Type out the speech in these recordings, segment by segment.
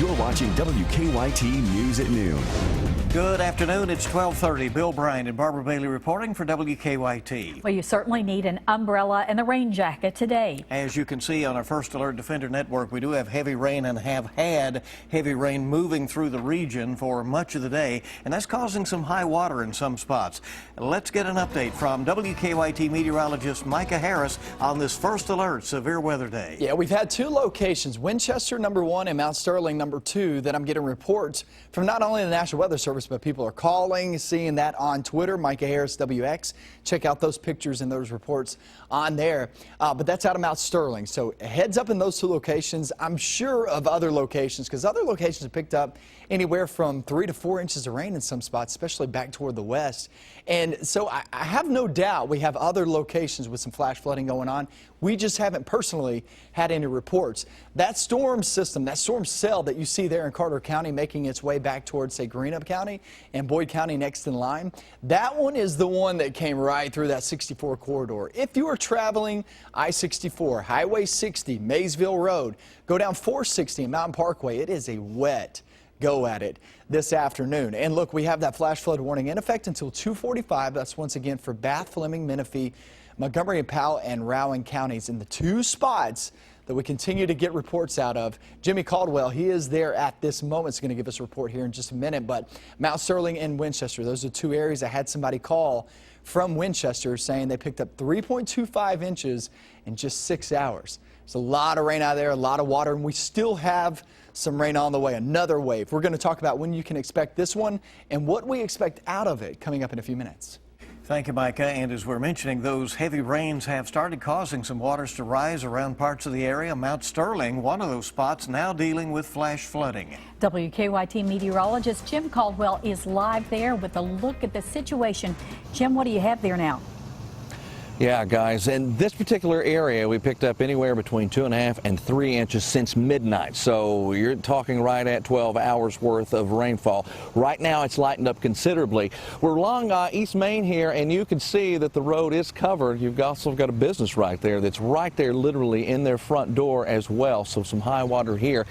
You're watching WKYT News at Noon. Good afternoon. It's 12:30. Bill Bryan and Barbara Bailey reporting for WKYT. Well, you certainly need an umbrella and a rain jacket today. As you can see on our First Alert Defender Network, we do have heavy rain and have had heavy rain moving through the region for much of the day, and that's causing some high water in some spots. Let's get an update from WKYT meteorologist Micah Harris on this First Alert Severe Weather Day. Yeah, we've had two locations, Winchester #1 and Mount Sterling #2, that I'm getting reports from not only the National Weather Service, but people are calling, seeing that on Twitter, Micah Harris WX. Check out those pictures and those reports on there. But that's out of Mount Sterling. So heads up in those two locations. I'm sure of other locations, because other locations have picked up anywhere from 3 to 4 inches of rain in some spots, especially back toward the west. And so I have no doubt we have other locations with some flash flooding going on. We just haven't personally had any reports. That storm system, that storm cell that you see there in Carter County making its way back towards, say, Greenup County and Boyd County next in line, that one is the one that came right through that 64 corridor. If you are traveling I-64, Highway 60, Maysville Road, go down 460 and Mountain Parkway, it is a wet go at it this afternoon. And look, we have that flash flood warning in effect until 2:45. That's once again for Bath, Fleming, Menifee, Montgomery and Powell and Rowan counties in the two spots that we continue to get reports out of. Jimmy Caldwell, he is there at this moment, is going to give us a report here in just a minute. But Mount Sterling and Winchester, those are two areas. I had somebody call from Winchester saying they picked up 3.25 inches in just 6 hours. There's a lot of rain out there, a lot of water, and we still have some rain on the way, another wave. We're going to talk about when you can expect this one and what we expect out of it coming up in a few minutes. Thank you, Micah. And as we're mentioning, those heavy rains have started causing some waters to rise around parts of the area. Mount Sterling, one of those spots, now dealing with flash flooding. WKYT meteorologist Jim Caldwell is live there with a look at the situation. Jim, what do you have there now? Yeah, guys, in this particular area, we picked up anywhere between 2.5 and 3 inches since midnight. So you're talking right at 12 hours worth of rainfall. Right now, it's lightened up considerably. We're along East Main here, and you can see that the road is covered. You've also got a business right there that's right there literally in their front door as well. So some high water here.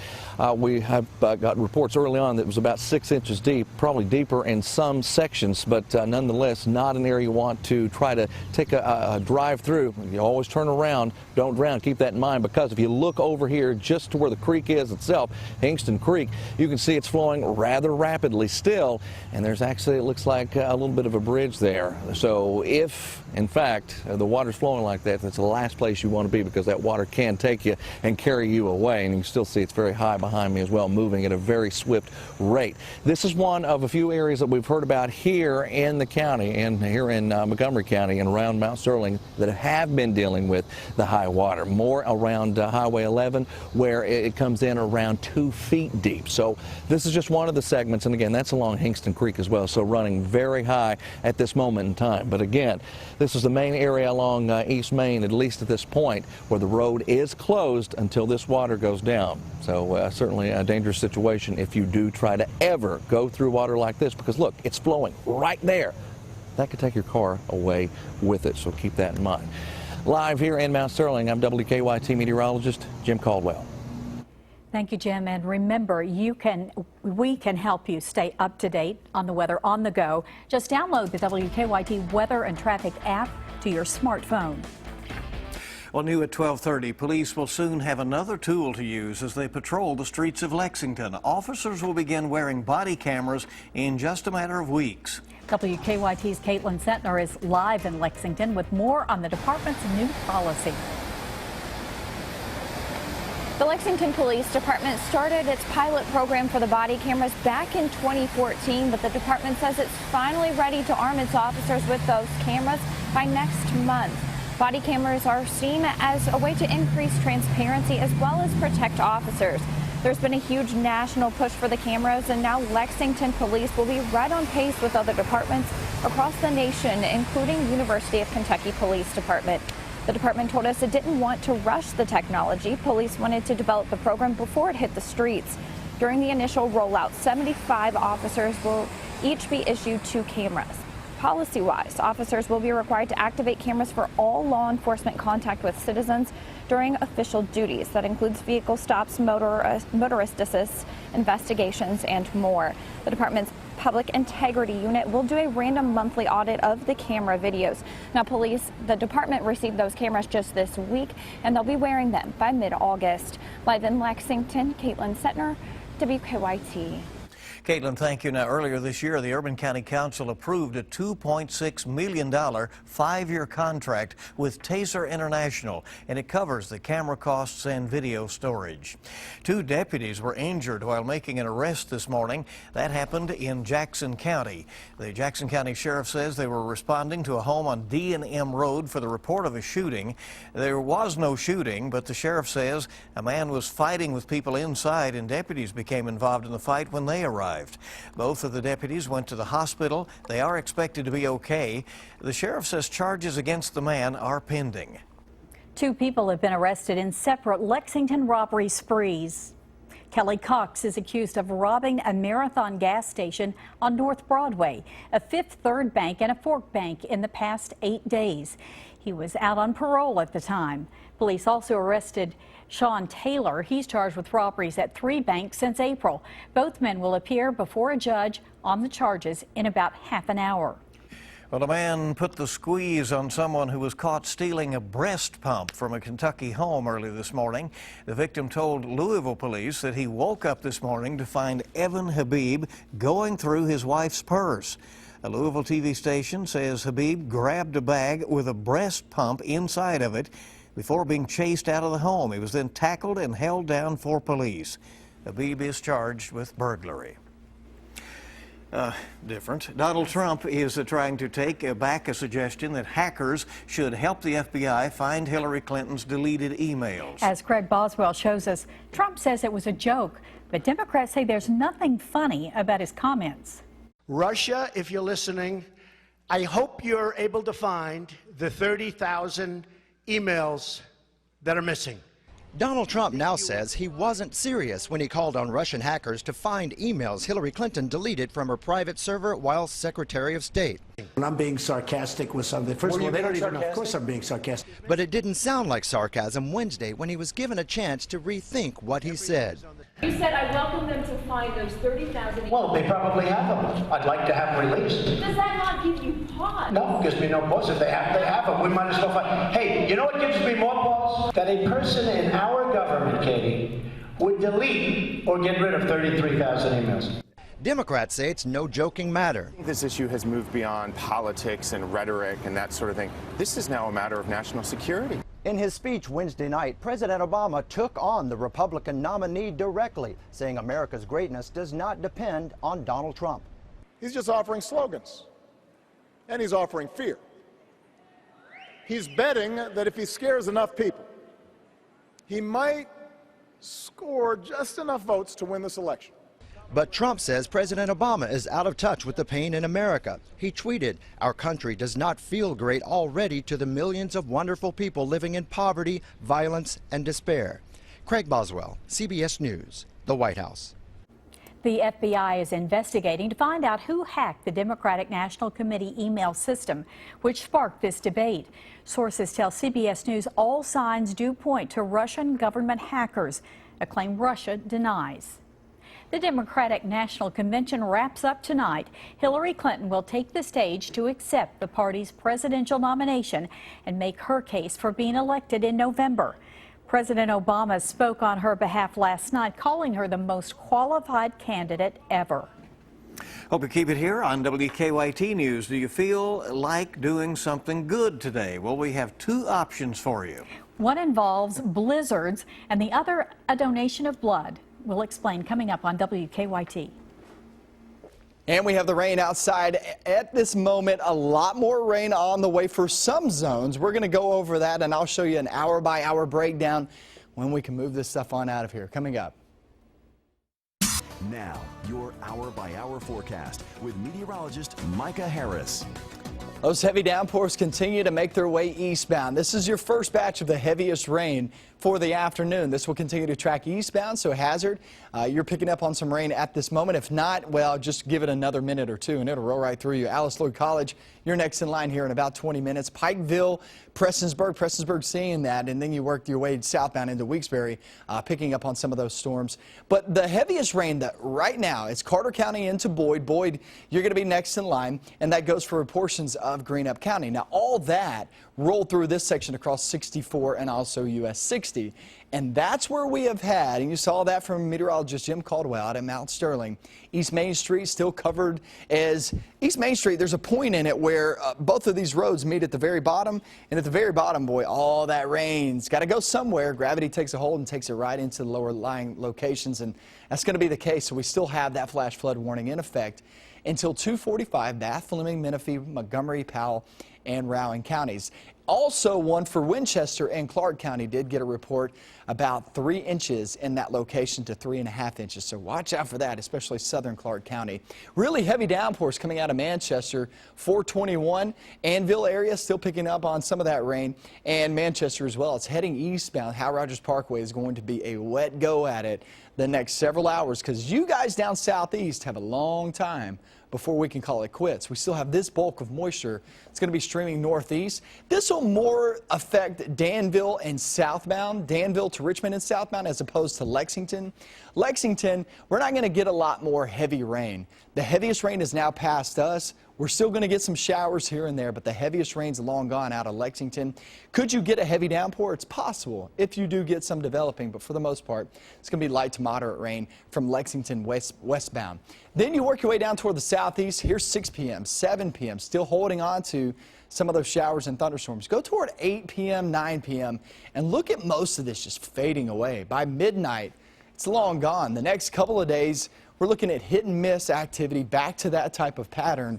We have got reports early on that it was about 6 inches deep, probably deeper in some sections, but nonetheless, not an area you want to try to take a drive through. You always turn around, don't drown. Keep that in mind, because if you look over here just to where the creek is itself, Hingston Creek, you can see it's flowing rather rapidly still, and there's actually, it looks like a little bit of a bridge there. So if in fact the water's flowing like that, that's the last place you want to be, because that water can take you and carry you away. And you can still see it's very high behind me as well, moving at a very swift rate. This is one of a few areas that we've heard about here in the county and here in Montgomery County and around Mount Sterling that have been dealing with the high water. More around Highway 11, where it comes in around 2 feet deep. So this is just one of the segments, and again, that's along Hingston Creek as well, so running very high at this moment in time. But again, this is the main area along East Main, at least at this point, where the road is closed until this water goes down. So certainly a dangerous situation if you do try to ever go through water like this, because look, it's flowing right there. That could take your car away with it, so keep that in mind. Live here in Mount Sterling, I'm WKYT meteorologist Jim Caldwell. Thank you, Jim. And remember, we can help you stay up to date on the weather on the go. Just download the WKYT Weather and Traffic app to your smartphone. Well, new at 12:30, police will soon have another tool to use as they patrol the streets of Lexington. Officers will begin wearing body cameras in just a matter of weeks. WKYT's Caitlin Sentner is live in Lexington with more on the department's new policy. The Lexington Police Department started its pilot program for the body cameras back in 2014, but the department says it's finally ready to arm its officers with those cameras by next month. Body cameras are seen as a way to increase transparency as well as protect officers. There's been a huge national push for the cameras, and now Lexington Police will be right on pace with other departments across the nation, including University of Kentucky Police Department. The department told us it didn't want to rush the technology. Police wanted to develop the program before it hit the streets. During the initial rollout, 75 officers will each be issued 2 cameras. Policy-wise, officers will be required to activate cameras for all law enforcement contact with citizens during official duties. That includes vehicle stops, motorist assists, investigations, and more. The department's Public Integrity Unit will do a random monthly audit of the camera videos. Now, the department received those cameras just this week, and they'll be wearing them by mid-August. Live in Lexington, Caitlin Setner, WKYT. Caitlin, thank you. Now, earlier this year, the Urban County Council approved a $2.6 million 5-year contract with Taser International, and it covers the camera costs and video storage. 2 deputies were injured while making an arrest this morning. That happened in Jackson County. The Jackson County Sheriff says they were responding to a home on D&M Road for the report of a shooting. There was no shooting, but the sheriff says a man was fighting with people inside, and deputies became involved in the fight when they arrived. Both of the deputies went to the hospital. They are expected to be okay. The sheriff says charges against the man are pending. 2 people have been arrested in separate Lexington robbery sprees. Kelly Cox is accused of robbing a Marathon gas station on North Broadway, a Fifth Third Bank, and a Fork Bank in the past 8 days. He was out on parole at the time. Police also arrested Sean Taylor. He's charged with robberies at 3 banks since April. Both men will appear before a judge on the charges in about half an hour. Well, a man put the squeeze on someone who was caught stealing a breast pump from a Kentucky home early this morning. The victim told Louisville police that he woke up this morning to find Evan Habib going through his wife's purse. A Louisville TV station says Habib grabbed a bag with a breast pump inside of it before being chased out of the home. He was then tackled and held down for police. Habib is charged with burglary. Different. Donald Trump is trying to take back a suggestion that hackers should help the FBI find Hillary Clinton's deleted emails. As Craig Boswell shows us, Trump says it was a joke, but Democrats say there's nothing funny about his comments. Russia, if you're listening, I hope you're able to find the 30,000 emails that are missing. Donald Trump now says he wasn't serious when he called on Russian hackers to find emails Hillary Clinton deleted from her private server while Secretary of State. And I'm being sarcastic with something. First of all, they don't even know. Of course I'm being sarcastic. But it didn't sound like sarcasm Wednesday when he was given a chance to rethink what he said. You said I welcome them to find those 30,000. Well, they probably have them. I'd like to have them released. Does that not give you pause? No, it gives me no pause. If they have them. We might as well find. Hey, you know what gives me more pause? That a person in our government, Katie, would delete or get rid of 33,000 emails. Democrats say it's no joking matter. This issue has moved beyond politics and rhetoric and that sort of thing. This is now a matter of national security. In his speech Wednesday night, President Obama took on the Republican nominee directly, saying America's greatness does not depend on Donald Trump. He's just offering slogans, and he's offering fear. He's betting that if he scares enough people, he might score just enough votes to win this election. But Trump says President Obama is out of touch with the pain in America. He tweeted, "Our country does not feel great already to the millions of wonderful people living in poverty, violence, and despair." Craig Boswell, CBS News, the White House. The FBI is investigating to find out who hacked the Democratic National Committee email system, which sparked this debate. Sources tell CBS News all signs do point to Russian government hackers, a claim Russia denies. The Democratic National Convention wraps up tonight. Hillary Clinton will take the stage to accept the party's presidential nomination and make her case for being elected in November. President Obama spoke on her behalf last night, calling her the most qualified candidate ever. Hope you keep it here on WKYT News. Do you feel like doing something good today? Well, we have 2 options for you. One involves blizzards and the other a donation of blood. We'll explain coming up on WKYT. And we have the rain outside at this moment. A lot more rain on the way for some zones. We're going to go over that, and I'll show you an hour-by-hour breakdown when we can move this stuff on out of here. Coming up. Now, your hour-by-hour forecast with meteorologist Micah Harris. Those heavy downpours continue to make their way eastbound. This is your first batch of the heaviest rain for the afternoon. This will continue to track eastbound, so hazard. You're picking up on some rain at this moment. If not, well, just give it another minute or two and it'll roll right through you. Alice Lloyd College, you're next in line here in about 20 minutes. Pikeville, Prestonsburg seeing that, and then you work your way southbound into Weeksbury, picking up on some of those storms. But the heaviest rain that right now, it's Carter County into Boyd. Boyd, you're going to be next in line, and that goes for portions of Greenup County. Now, all that rolled through this section across 64 and also US 60. And that's where we have had, and you saw that from meteorologist Jim Caldwell out at Mount Sterling. East Main Street still covered as East Main Street. There's a point in it where both of these roads meet at the very bottom. And at the very bottom, boy, all that rain's got to go somewhere. Gravity takes a hold and takes it right into the lower lying locations. And that's going to be the case. So we still have that flash flood warning in effect until 2:45, Bath, Fleming, Menifee, Montgomery, Powell, and Rowan counties. Also, one for Winchester and Clark County did get a report about 3 inches in that location to 3.5 inches. So watch out for that, especially southern Clark County. Really heavy downpours coming out of Manchester, 421. Annville area still picking up on some of that rain, and Manchester as well. It's heading eastbound. Hal Rogers Parkway is going to be a wet go at it the next several hours because you guys down southeast have a long time before we can call it quits. We still have this bulk of moisture. It's going to be streaming northeast. This will more affect Danville and southbound, Danville to Richmond and southbound, as opposed to Lexington. Lexington, we're not going to get a lot more heavy rain. The heaviest rain is now past us. We're still going to get some showers here and there, but the heaviest rain's long gone out of Lexington. Could you get a heavy downpour? It's possible if you do get some developing, but for the most part, it's going to be light to moderate rain from Lexington westbound. Then you work your way down toward the southeast. Here's 6 p.m., 7 p.m., still holding on to some of those showers and thunderstorms. Go toward 8 p.m., 9 p.m., and look at most of this just fading away. By midnight, it's long gone. The next couple of days, we're looking at hit and miss activity, back to that type of pattern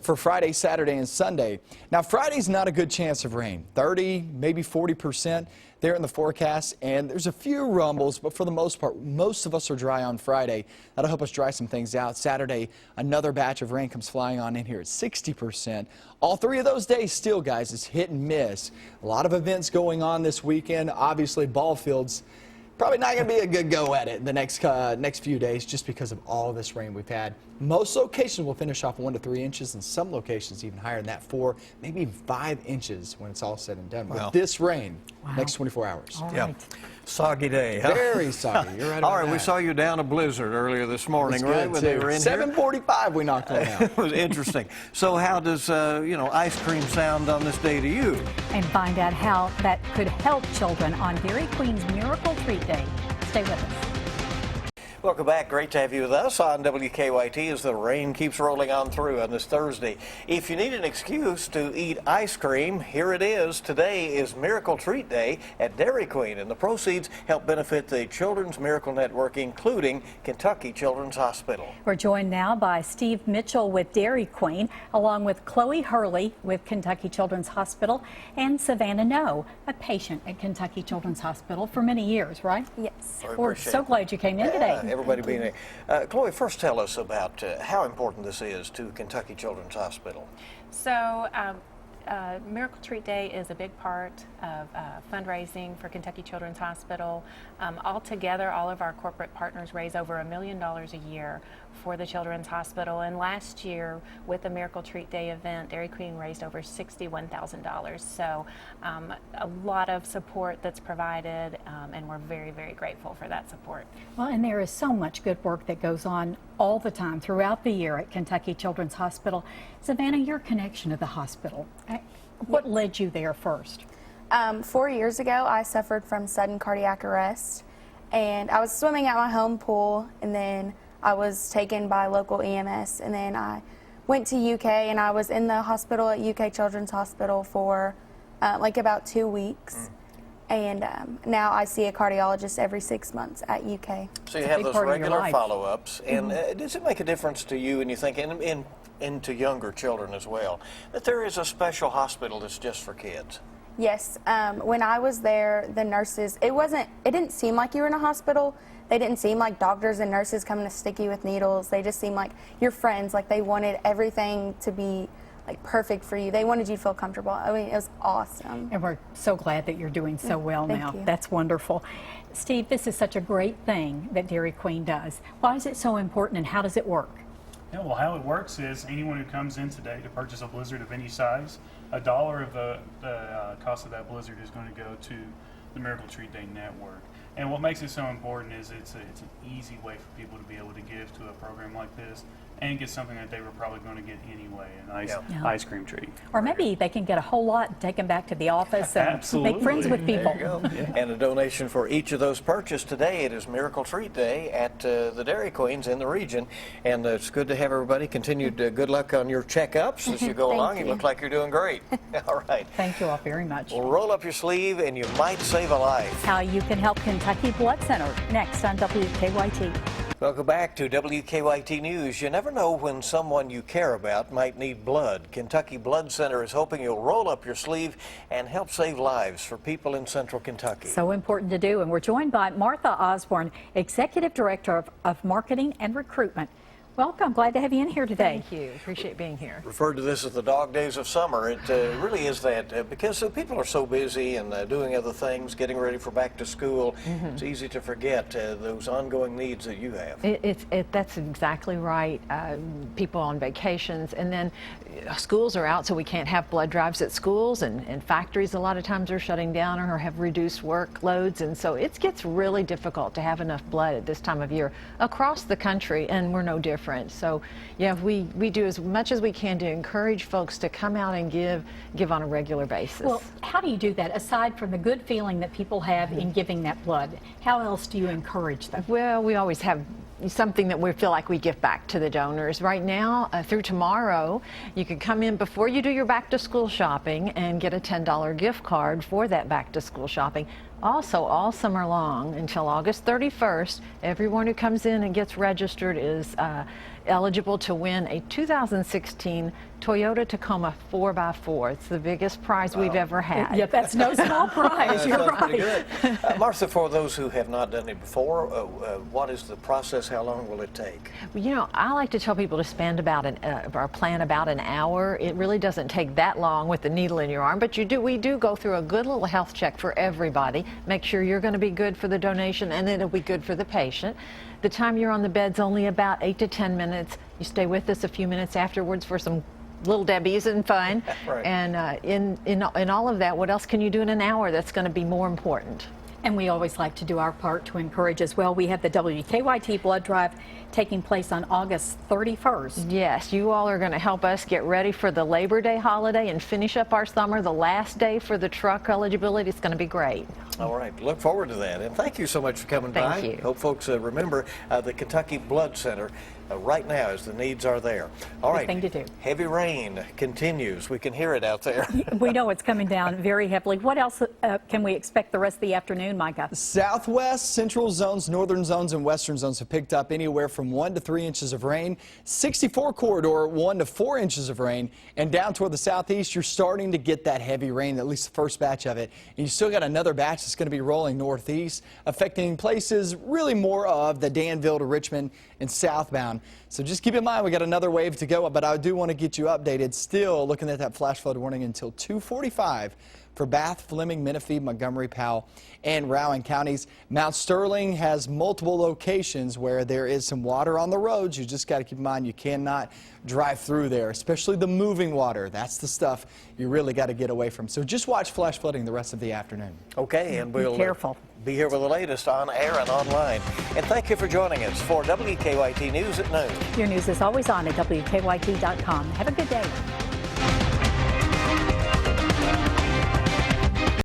for Friday, Saturday, and Sunday. Now, Friday's not a good chance of rain. 30, maybe 40% there in the forecast, and there's a few rumbles, but for the most part, most of us are dry on Friday. That'll help us dry some things out. Saturday, another batch of rain comes flying on in here at 60%. All 3 of those days still, guys, is hit and miss. A lot of events going on this weekend. Obviously, ball fields probably not going to be a good go at it the next few days just because of all this rain we've had. Most locations will finish off 1 to 3 inches, and some locations even higher than that, 4, maybe even 5 inches when it's all said and done. Well, this rain, next 24 hours. All yeah. right. Soggy day. Huh? Very soggy. You're right about All right, that. we saw you down a blizzard earlier this morning, It was right? good, When they too. were in 7:45 we knocked one out. It was interesting. So how does, ice cream sound on this day to you? And find out how that could help children on Dairy Queen's Miracle Treat Day. Stay with us. Welcome back. Great to have you with us on WKYT as the rain keeps rolling on through on this Thursday. If you need an excuse to eat ice cream, here it is. Today is Miracle Treat Day at Dairy Queen, and the proceeds help benefit the Children's Miracle Network, including Kentucky Children's Hospital. We're joined now by Steve Mitchell with Dairy Queen, along with Chloe Hurley with Kentucky Children's Hospital, and Savannah No, a patient at Kentucky Children's Hospital for many years, right? Yes. We're so glad you came in today. Everybody being there. Chloe, first tell us about how important this is to Kentucky Children's Hospital. So, Miracle Treat Day is a big part of fundraising for Kentucky Children's Hospital. Altogether, all of our corporate partners raise over $1 million a year for the Children's Hospital. And last year, with the Miracle Treat Day event, Dairy Queen raised over $61,000. So, a lot of support that's provided, and we're very, very grateful for that support. Well, and there is so much good work that goes on all the time throughout the year at Kentucky Children's Hospital. Savannah, your connection to the hospital, what led you there first? 4 years ago, I suffered from sudden cardiac arrest, and I was swimming at my home pool, and then I was taken by local EMS, and then I went to UK, and I was in the hospital at UK Children's Hospital for like about 2 weeks. And now I see a cardiologist every 6 months at UK. So you have those regular follow-ups, and does it make a difference to you, and you think into younger children as well, that there is a special hospital that's just for kids? Yes. When I was there, the nurses, it didn't seem like you were in a hospital. They didn't seem like doctors and nurses coming to stick you with needles. They just seemed like your friends, like they wanted everything to be like perfect for you. They wanted you to feel comfortable. I mean, it was awesome. And we're so glad that you're doing so well Thank now. you. That's wonderful. Steve, this is such a great thing that Dairy Queen does. Why is it so important and how does it work? Yeah, well, how it works is anyone who comes in today to purchase a blizzard of any size, $1 of the cost of that blizzard is going to go to the Miracle Treat Day Network. And what makes it so important is it's an easy way for people to be able to give to a program like this and get something that they were probably going to get anyway, a nice ice cream treat. Or maybe they can get a whole lot and take them back to the office and Absolutely. make friends with people. There you go. And a donation for each of those purchased today. It is Miracle Treat Day at the Dairy Queens in the region. And it's good to have everybody. Continued good luck on your checkups as you go along. You look like you're doing great. All right. Thank you all very much. Well, roll up your sleeve and you might save a life. How you can help Kentucky Blood Center next on WKYT. Welcome back to WKYT News. You never know when someone you care about might need blood. Kentucky Blood Center is hoping you'll roll up your sleeve and help save lives for people in central Kentucky. So important to do. And we're joined by Martha Osborne, Executive Director of Marketing and Recruitment. Welcome. Glad to have you in here today. Thank you. Appreciate being here. Referred to this as the dog days of summer. It really is that because people are so busy and doing other things, getting ready for back to school. It's easy to forget those ongoing needs that you have. That's exactly right. People on vacations, and then schools are out, so we can't have blood drives at schools, and factories a lot of times are shutting down or have reduced workloads, and so it gets really difficult to have enough blood at this time of year across the country, and we're no different. So yeah, we do as much as we can to encourage folks to come out and give on a regular basis. Well, how do you do that aside from the good feeling that people have in giving that blood? How else do you encourage them? Well, we always have something that we feel like we give back to the donors. Right now, through tomorrow, you can come in before you do your back to school shopping and get a $10 gift card for that back to school shopping. Also, all summer long until August 31st, everyone who comes in and gets registered is eligible to win a 2016 Toyota Tacoma 4x4. It's the biggest prize we've ever had. Yeah, that's no small prize. You're right. Martha, for those who have not done it before, what is the process? How long will it take? Well, you know, I like to tell people to spend about plan about an hour. It really doesn't take that long with the needle in your arm, but we do go through a good little health check for everybody. Make sure you're going to be good for the donation and it'll be good for the patient. The time you're on the bed's only about 8 to 10 minutes. You stay with us a few minutes afterwards for some Little Debbie's and fun. Right. And in all of that, what else can you do in an hour that's going to be more important? And we always like to do our part to encourage as well. We have the WKYT blood drive taking place on August 31st. Yes, you all are going to help us get ready for the Labor Day holiday and finish up our summer. The last day for the truck eligibility is going to be great. All right, look forward to that. And thank you so much for coming by. Thank you. Hope folks remember the Kentucky Blood Center right now as the needs are there. All right, thing to do. Heavy rain continues. We can hear it out there. We know it's coming down very heavily. What else can we expect the rest of the afternoon, Micah? Southwest, central zones, northern zones, and western zones have picked up anywhere from 1 to 3 inches of rain. 64 corridor, 1 to 4 inches of rain. And down toward the southeast, you're starting to get that heavy rain, at least the first batch of it. And you still got another batch that's going to be rolling northeast, affecting places really more of the Danville to Richmond and southbound. So just keep in mind we got another wave to go, but I do want to get you updated. Still looking at that flash flood warning until 2:45 for Bath, Fleming, Menifee, Montgomery, Powell, and Rowan counties. Mount Sterling has multiple locations where there is some water on the roads. You just got to keep in mind you cannot drive through there, especially the moving water. That's the stuff you really got to get away from. So just watch flash flooding the rest of the afternoon. Okay, and we'll be careful. Be here with the latest on air and online. And thank you for joining us for WKYT News at noon. Your news is always on at WKYT.com. Have a good day.